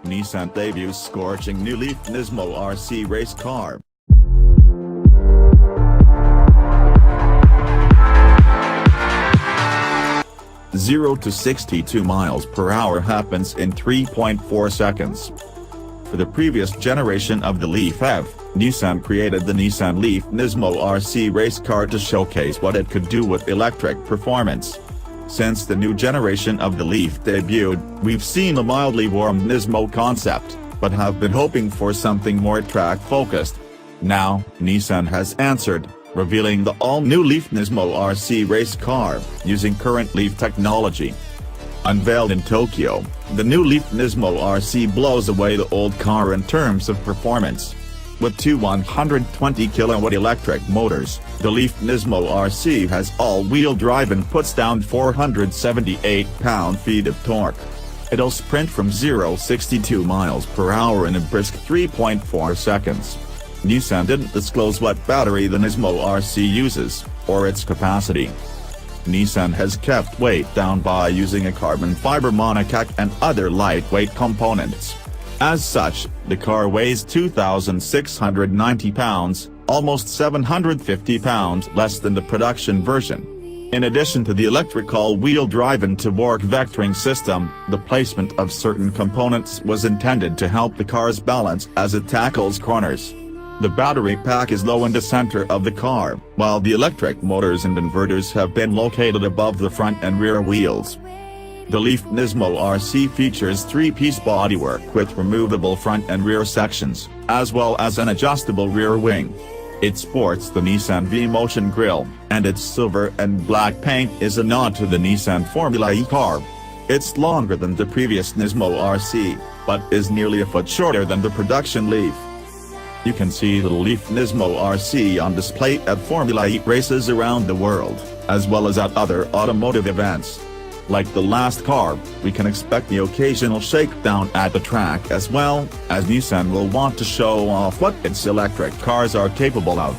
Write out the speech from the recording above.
Nissan debuts scorching new Leaf Nismo RC race car. Zero to 62 miles per hour happens in 3.4 seconds. For the previous generation of the Leaf EV, Nissan created the Nissan Leaf Nismo RC race car to showcase what it could do with electric performance. Since the new generation of the Leaf debuted, we've seen a mildly warmed Nismo concept, but have been hoping for something more track-focused. Now, Nissan has answered, revealing the all-new Leaf Nismo RC race car, using current Leaf technology. Unveiled in Tokyo, the new Leaf Nismo RC blows away the old car in terms of performance. With two 120-kilowatt electric motors, the Leaf Nismo RC has all-wheel drive and puts down 478 pound-feet of torque. It'll sprint from 0-62 miles per hour in a brisk 3.4 seconds. Nissan didn't disclose what battery the Nismo RC uses, or its capacity. Nissan has kept weight down by using a carbon fiber monocoque and other lightweight components. As such, the car weighs 2,690 pounds, almost 750 pounds less than the production version. In addition to the electric all-wheel drive and torque vectoring system, the placement of certain components was intended to help the car's balance as it tackles corners. The battery pack is low in the center of the car, while the electric motors and inverters have been located above the front and rear wheels. The Leaf Nismo RC features three-piece bodywork with removable front and rear sections, as well as an adjustable rear wing. It sports the Nissan V-Motion grille, and its silver and black paint is a nod to the Nissan Formula E car. It's longer than the previous Nismo RC, but is nearly a foot shorter than the production Leaf. You can see the Leaf Nismo RC on display at Formula E races around the world, as well as at other automotive events. Like the last car, we can expect the occasional shakedown at the track as well, as Nissan will want to show off what its electric cars are capable of.